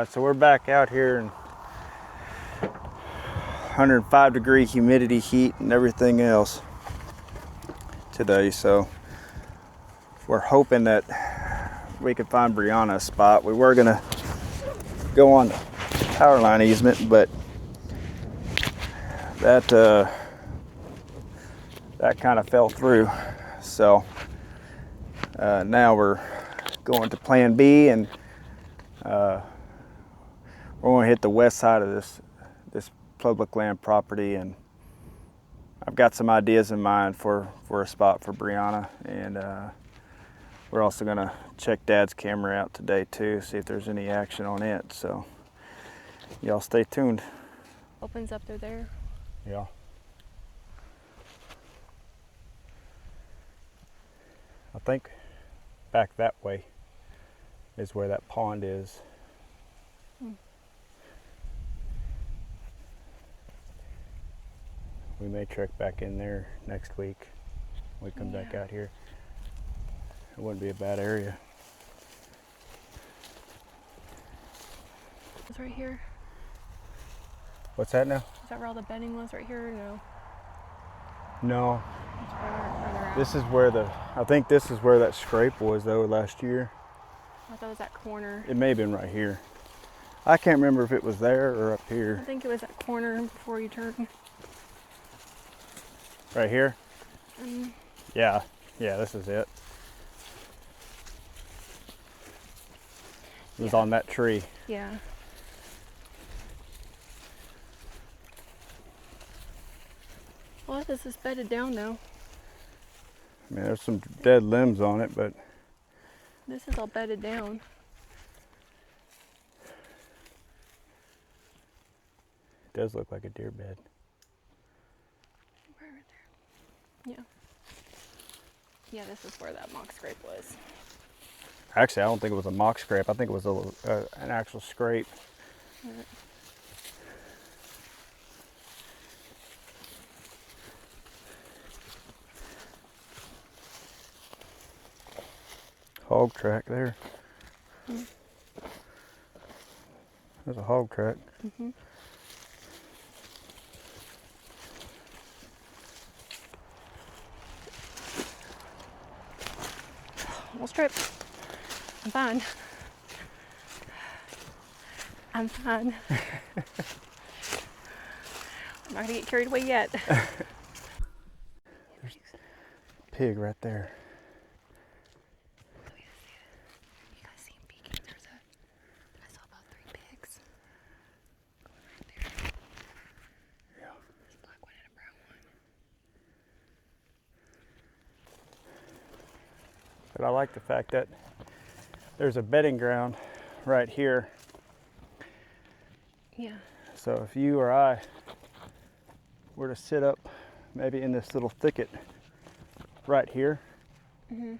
Alright, so we're back out here in 105-degree humidity, heat, and everything else today. So we're hoping that we could find Brianna a spot. We were gonna go on the power line easement, but that kind of fell through. So now we're going to plan B, and we're going to hit the west side of this public land property, and I've got some ideas in mind for a spot for Brianna, and we're also going to check Dad's camera out today too, see if there's any action on it. So y'all stay tuned. Opens up through there. Yeah. I think back that way is where that pond is. We may trek back in there next week when we come back out here. It wouldn't be a bad area. It's right here. What's that now? Is that where all the bedding was right here? No. No. It's further out. This is where I think this is where that scrape was though last year. I thought it was that corner. It may have been right here. I can't remember if it was there or up I here. think it was that corner before you turn. Right here? Yeah, this is it. It was on that tree. Yeah. Well, this is bedded down now. I mean, there's some dead limbs on it, but This is all bedded down. it does look like a deer bed. Right there. Yeah. Yeah, this is where that mock scrape was. Actually, I don't think it was a mock scrape. I think it was an actual scrape. Right. Hog track there. There's a hog track. Almost tripped. I'm fine. I'm fine. I'm not gonna get carried away yet. There's a pig right there. You guys see him peeking? I saw about 3 pigs. Right there. Yeah. There's a black one and a brown one. But I like the fact that there's a bedding ground right here. Yeah. So if you or I were to sit up maybe in this little thicket right here, you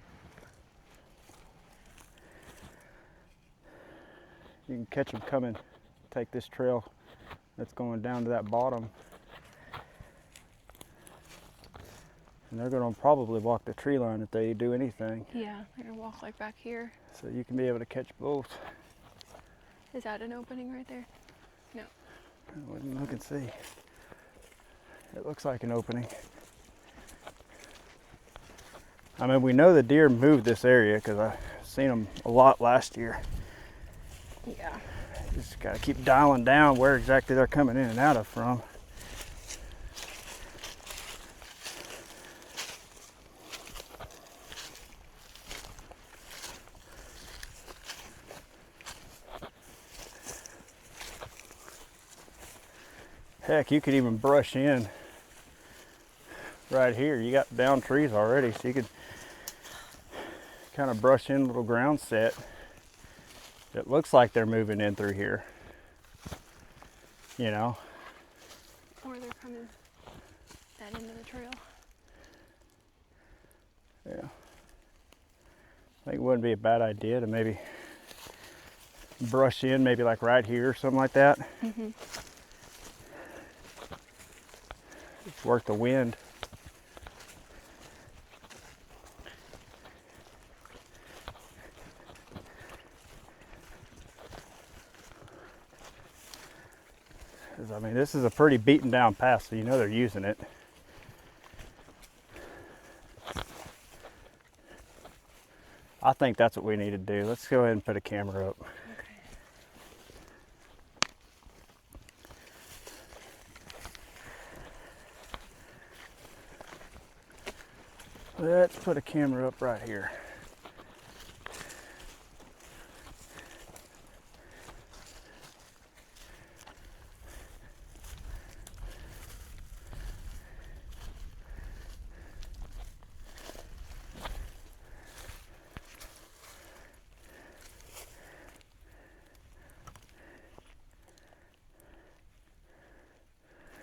can catch them coming, take this trail that's going down to that bottom. And they're going to probably walk the tree line if they do anything. Yeah, they're gonna walk like back here. So you can be able to catch both. Is that an opening right there? No. Look and see. It looks like an opening. I mean, we know the deer moved this area because I've seen them a lot last year. Yeah. Just got to keep dialing down where exactly they're coming in and out of from. Heck, you could even brush in right here. You got down trees already, so you could kind of brush in a little ground set. It looks like they're moving in through here, you know. Or they're coming that end of the trail. Yeah. I think it wouldn't be a bad idea to maybe brush in, maybe like right here or something like that. It's worth the wind. 'Cause, I mean, this is a pretty beaten down path, so you know they're using it. I think that's what we need to do. Let's go ahead and put a camera up. Let's put a camera up right here.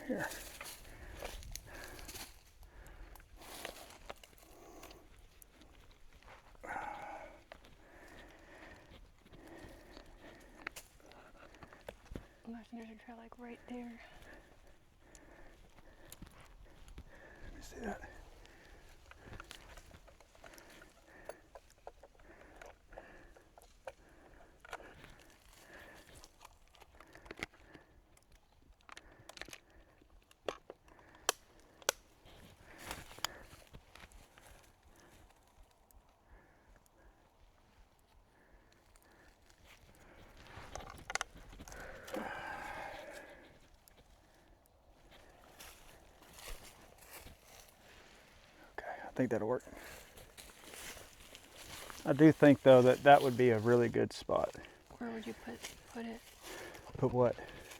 Here. There's a trail like right there. Let me see that. I think that'll work. I do think though that that would be a really good spot. Where would you put it? Put what?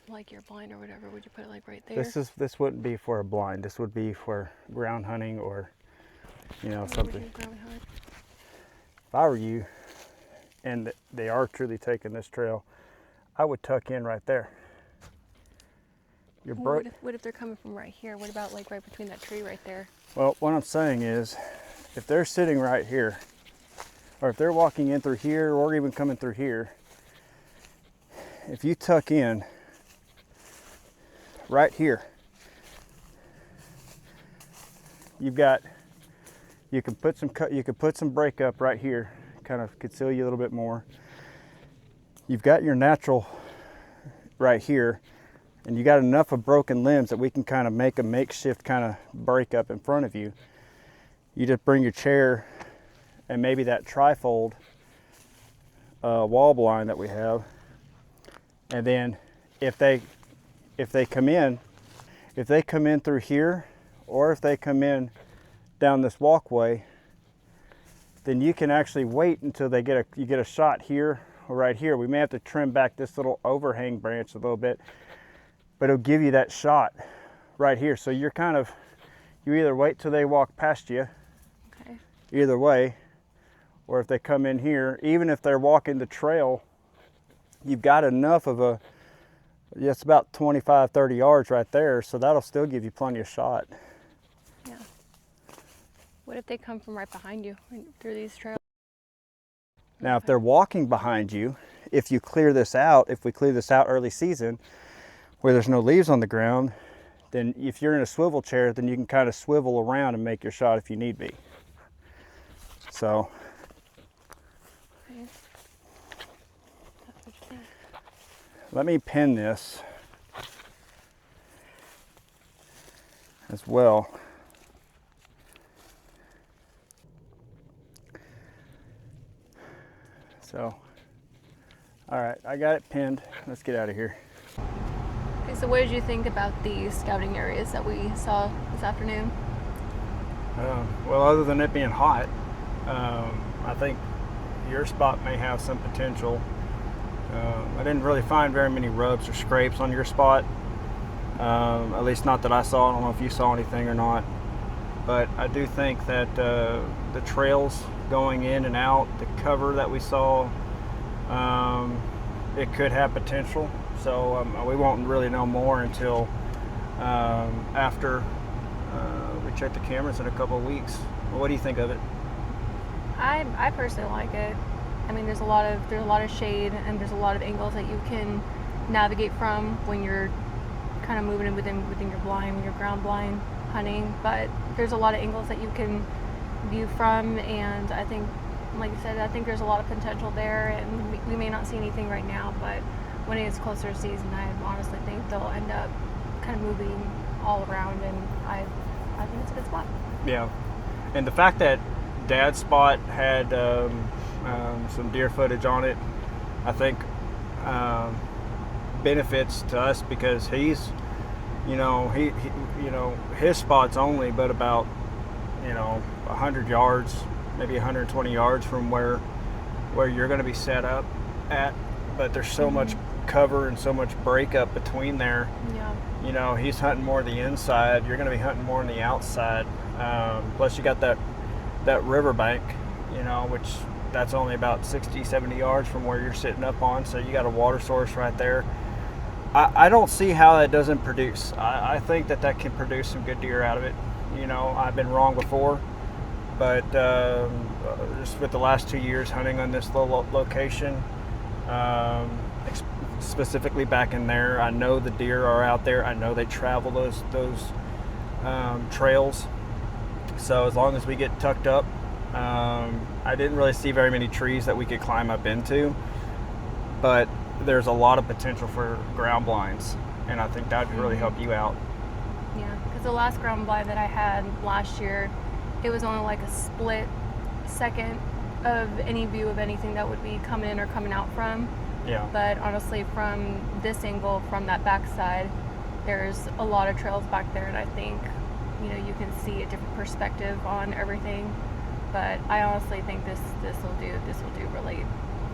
Like your blind or whatever, would you put it like right there? This wouldn't be for a blind. This would be for ground hunting or, you know, Where something. would you ground hunt? If I were you, and they are truly taking this trail, I would tuck in right there. Your Well, what if they're coming from right here? What about like right between that tree right there? Well, what I'm saying is, if they're sitting right here, or if they're walking in through here, or even coming through here, if you tuck in right here, you can put some break up right here, kind of conceal you a little bit more. You've got your natural right here, and you got enough of broken limbs that we can kind of make a makeshift kind of break up in front of you. You just bring your chair and maybe that trifold wall blind that we have, and then if they come in through here, or if they come in down this walkway, then you can actually wait until you get a shot here or right here. We may have to trim back this little overhang branch a little bit, but it'll give you that shot right here. So you either wait till they walk past you, okay, either way, or if they come in here, even if they're walking the trail, you've got enough of it's about 25, 30 yards right there, so that'll still give you plenty of shot. yeah. What if they come from right behind you through these trails? Now, if they're walking behind you, if we clear this out early season, where there's no leaves on the ground, then if you're in a swivel chair, then you can kind of swivel around and make your shot if you need be. So, Okay. That's what you think. let me pin this as well. So, all right, I got it pinned. Let's get out of here. Okay, so what did you think about the scouting areas that we saw this afternoon? Well, other than it being hot, I think your spot may have some potential. I didn't really find very many rubs or scrapes on your spot, at least not that I saw. I don't know if you saw anything or not, but I do think that the trails going in and out, the cover that we saw, it could have potential. So we won't really know more until after we check the cameras in a couple of weeks. Well, what do you think of it? I personally like it. I mean, there's a lot of shade, and there's a lot of angles that you can navigate from when you're kind of moving in within your blind, when you're ground blind hunting. But there's a lot of angles that you can view from, and I think, like you said, I think there's a lot of potential there, and we may not see anything right now, but when it gets closer to season, I honestly think they'll end up kind of moving all around, and I think it's a good spot. Yeah, and the fact that Dad's spot had some deer footage on it, I think benefits to us because he's, he his spot's only but about 100 yards, maybe 120 yards from where you're going to be set up at, but there's so much cover and so much breakup between there. Yeah. He's hunting more the inside. You're going to be hunting more on the outside. Plus, you got that riverbank, which that's only about 60, 70 yards from where you're sitting up on. So you got a water source right there. I don't see how that doesn't produce. I think that can produce some good deer out of it. I've been wrong before, but just with the last 2 years hunting on this little location, specifically back in there, I know the deer are out there. I know they travel those trails. So as long as we get tucked up, I didn't really see very many trees that we could climb up into, but there's a lot of potential for ground blinds, and I think that would really help you out. Yeah, because the last ground blind that I had last year, it was only like a split second of any view of anything that would be coming in or coming out from. Yeah. But honestly, from this angle, from that backside, there's a lot of trails back there, and I think you can see a different perspective on everything. But I honestly think this will do really,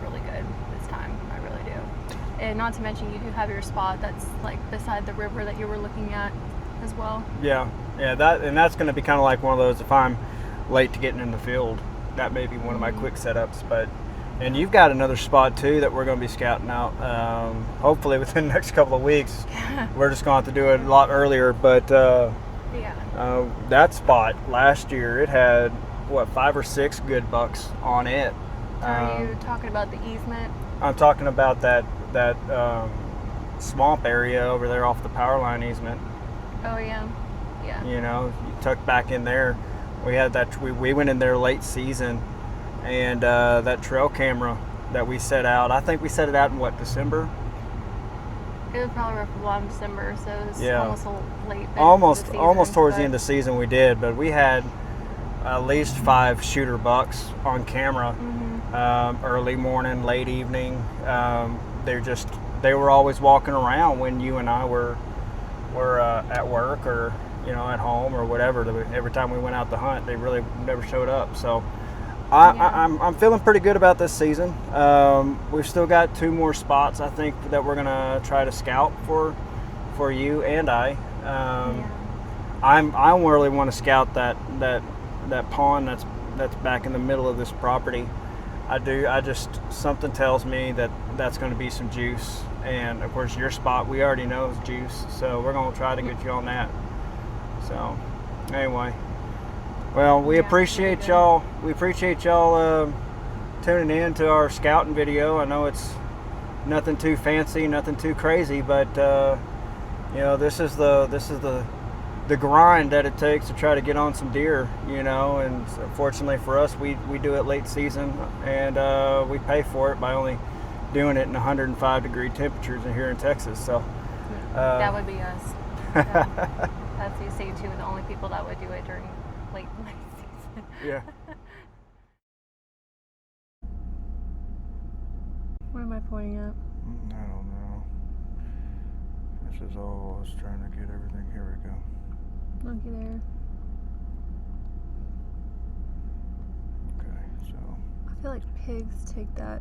really good this time. I really do. And not to mention, you do have your spot that's like beside the river that you were looking at as well. Yeah, that's going to be kind of like one of those. If I'm late to getting in the field, that may be one of my quick setups. And you've got another spot too that we're going to be scouting out. Hopefully within the next couple of weeks. We're just going to have to do it a lot earlier. But that spot last year, it had 5 or 6 good bucks on it. Are you talking about the easement? I'm talking about that swamp area over there off the power line easement. Oh yeah. You tuck back in there. We had that. We went in there late season, and that trail camera that we set out. I think we set it out in December. It was probably rough along December, so it was almost a late. Almost towards the end of the season we did, but we had at least 5 shooter bucks on camera. Early morning, late evening. They were always walking around when you and I were at work or at home or whatever. Every time we went out to hunt, they really never showed up. So I'm feeling pretty good about this season. We've still got 2 more spots I think that we're gonna try to scout for you and I. I really want to scout that pond that's back in the middle of this property. I do. Something tells me that that's going to be some juice, and of course your spot we already know is juice, so we're going to try to get you on that. So anyway, well, we appreciate y'all. We appreciate y'all tuning in to our scouting video. I know it's nothing too fancy, nothing too crazy, but this is the grind that it takes to try to get on some deer, and fortunately for us, we do it late season, and we pay for it by only doing it in 105 degree temperatures here in Texas. So that would be us. That's you say too, the only people that would do it during late season. Yeah. What am I pointing at? I don't know. This is all I was trying to get everything. Here we go. Looky there. Okay, so I feel like pigs take that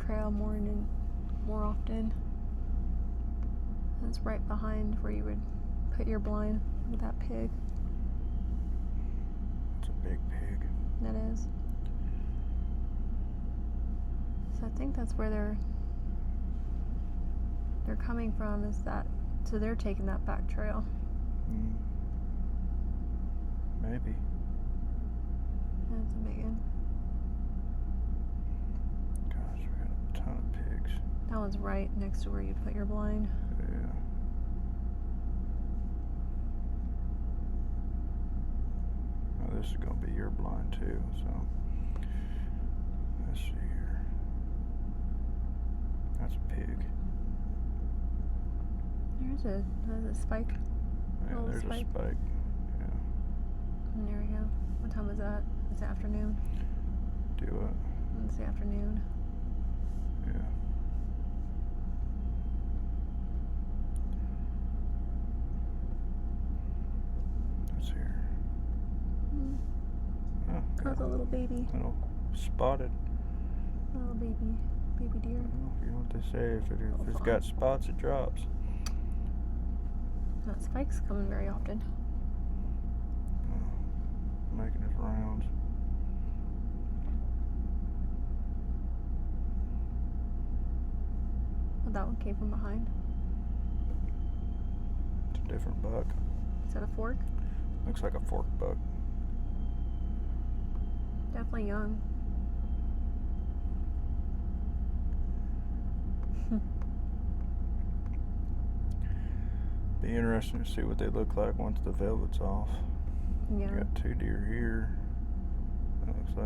trail more often. That's right behind where you would put your blind with that pig. it's a big pig. That is. So I think that's where they're coming from, is that, so they're taking that back trail. Maybe. That's a big one. Gosh, we got a ton of pigs. That one's right next to where you put your blind. Yeah. Well, this is going to be your blind too, so let's see here. That's a pig. There's a spike. Yeah, Little there's spike. a spike. Yeah. And there we go. What time was that? It's afternoon. Do it. It's the afternoon. Yeah. What's here? Mm. Oh, How's a little baby? little spotted. A little baby deer. You know what they say, if it's fawn. got spots, it drops. That spike's coming very often. Making his rounds. Well, that one came from behind. It's a different buck. Is that a fork? Looks like a fork buck. Definitely young. Be interesting to see what they look like once the velvet's off. Yeah. You got 2 deer here. That looks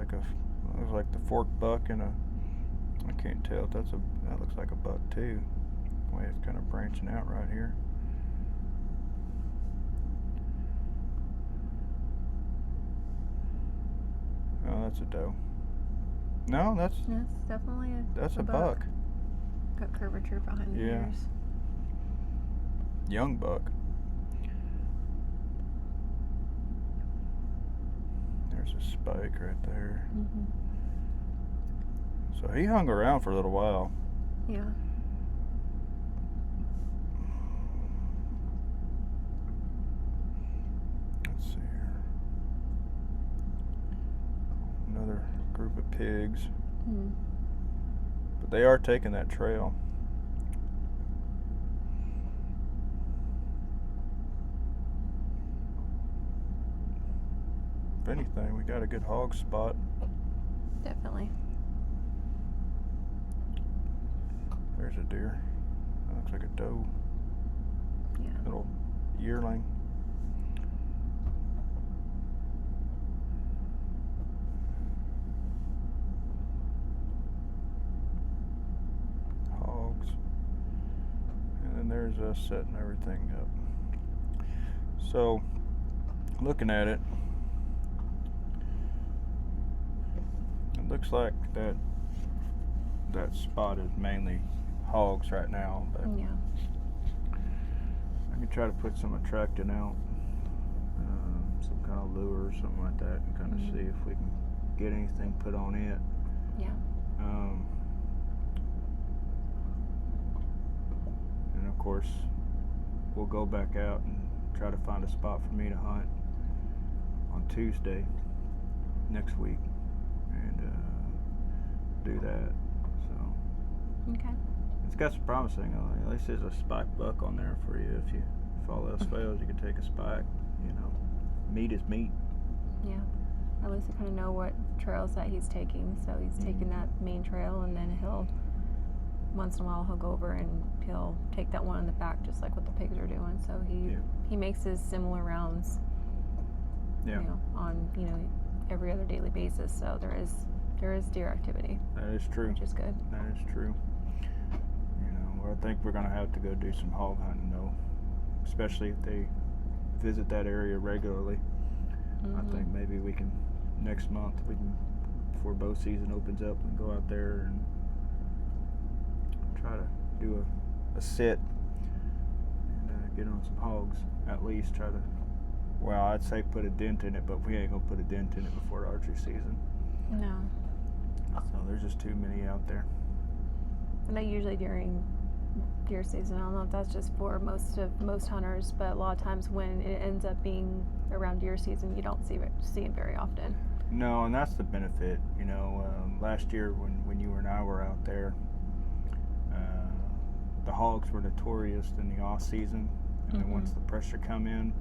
like the fork buck and I can't tell if that looks like a buck too. The way it's kind of branching out right here. Oh, that's a doe. No, that's definitely a buck. Got curvature behind the Yeah. ears. Young buck. There's a spike right there. Mm-hmm. So he hung around for a little while. Yeah. Let's see here. Another group of pigs. Mm. But they are taking that trail. If anything, we got a good hog spot. Definitely. There's a deer. That looks like a doe. Yeah. Little yearling. Hogs. And then there's us setting everything up. So, looking at it, it looks like that spot is mainly hogs right now, but Yeah. I can try to put some attractant out, some kind of lure or something like that, and kind of see if we can get anything put on it. Yeah. And of course, we'll go back out and try to find a spot for me to hunt on Tuesday next week, and do that. So Okay. it's got some promising. At least there's a spike buck on there for you. If all else fails, you can take a spike. You know, meat is meat. Yeah. At least you kind of know what trails that he's taking. So he's taking that main trail, and then once in a while he'll go over and he'll take that one in the back, just like what the pigs are doing. So he makes his similar rounds. Yeah. You know, on every other daily basis. So there is deer activity. That is true. Which is good. That is true. I think we're gonna have to go do some hog hunting though, especially if they visit that area regularly. I think maybe we can next month before bow season opens up, we can go out there and try to do a sit and get on some hogs. At least try to. Well, I'd say put a dent in it, but we ain't gonna put a dent in it before archery season. No. So there's just too many out there. And I usually during deer season, I don't know if that's just for most hunters, but a lot of times when it ends up being around deer season, you don't see it very often. No, and that's the benefit. Last year when you and I were out there, the hogs were notorious in the off season, and then once the pressure come in,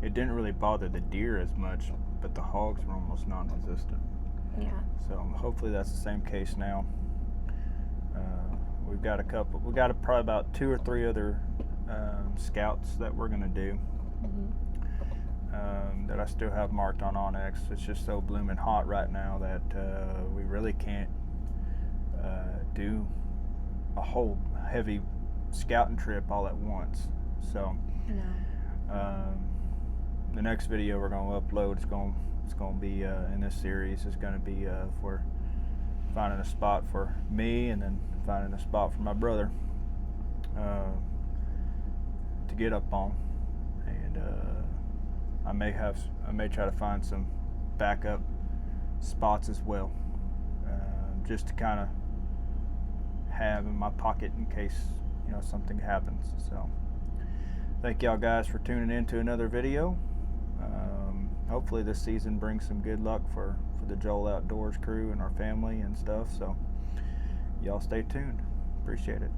it didn't really bother the deer as much, but the hogs were almost non-existent. Yeah. So hopefully that's the same case now. We've got probably about 2 or 3 other scouts that we're gonna do. That I still have marked on Onyx. It's just so blooming hot right now that we really can't do a whole heavy scouting trip all at once. So No. the next video we're going to upload is going to be in this series is going to be for finding a spot for me, and then finding a spot for my brother to get up on, and I may try to find some backup spots as well, just to kind of have in my pocket in case something happens. So thank y'all guys for tuning in to another video. Hopefully this season brings some good luck for the Joel Outdoors crew and our family and stuff. So y'all stay tuned. Appreciate it.